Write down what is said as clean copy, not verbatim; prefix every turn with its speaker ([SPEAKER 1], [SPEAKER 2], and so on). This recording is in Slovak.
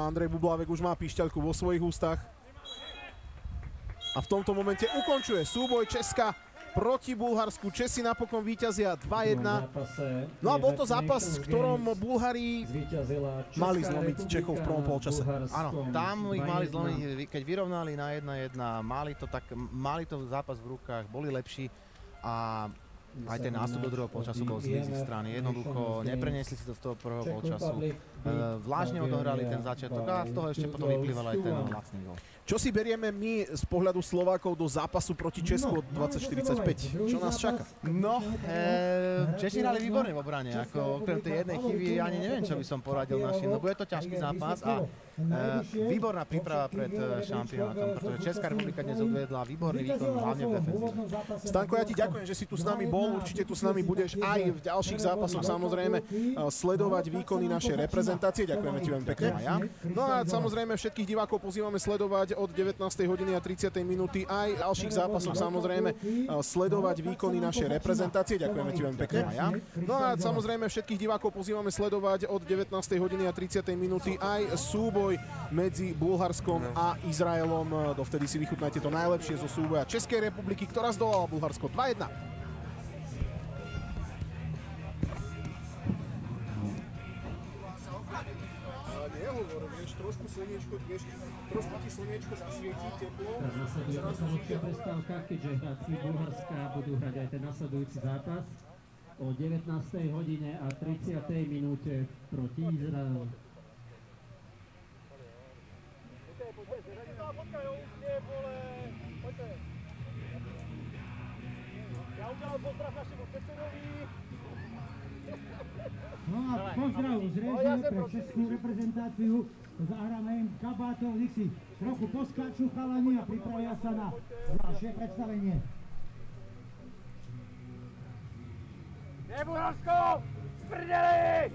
[SPEAKER 1] Andrej Bublávek už má píšťalku vo svojich ústach. A v tomto momente ukončuje súboj Česka proti Bulharsku. Česi napokon víťazia 2-1. No a bol to zápas, v ktorom Bulhári mali zlomiť Čechov v prvom polčase.
[SPEAKER 2] Áno, tam ich mali zlomiť, keď vyrovnali na 1-1, mali to zápas v rukách, boli lepší a aj ten nástup do druhého polčasu bol z ich strany. Jednoducho nepreniesli si to z toho prvého polčasu. Vlážne odohrali ten začiatok a z toho ešte potom vyplýval aj ten lacný gól.
[SPEAKER 1] Čo si berieme my z pohľadu Slovákov do zápasu proti Česku od 2045? Čo nás čaká?
[SPEAKER 2] No, Češi hrali výborne v obrane. Okrem tej jednej chyby ani neviem, čo by som poradil našim. No bude to ťažký zápas a výborná príprava pred šampionátom, pretože Česká republika dnes odvedla výborný výkon, hlavne v defenzíve.
[SPEAKER 1] Stanko, ja ti ďakujem, že si tu s nami bol. Určite tu s nami budeš aj v ďalších zápasoch samozrejme sledovať výkony našej reprezentácie. Ďakujeme ti veľmi pekne. No a samozrejme všetkých divákov pozývame sledovať od 19:30 aj v ďalších zápasoch samozrejme sledovať výkony našej reprezentácie. Ďakujeme ti veľmi pekne. No a samozrejme všetkých divákov pozývame sledovať od 19:30 aj súboj medzi Bulharskom a Izraelom. Dovtedy si vychutnajte to najlepšie zo súboja Českej republiky, ktorá zdolala Bulharsko 2-1. Trošku ti slniečko zasvietí, teplo.
[SPEAKER 3] Nasleduje okamžitá prestávka, keďže hráči Bulharska budú hrať aj ten nasledujúci zápas o 19:30 proti Izraelu.
[SPEAKER 4] Ja udělal pozdrav našemu předsedovi.
[SPEAKER 3] No a pozdrav z režie pre českú reprezentáciu. Zahráme im kabátov, nech si trochu poskáču chalani a pripravia sa na ďalšie predstavenie.
[SPEAKER 4] Bulharsko! Prdeli!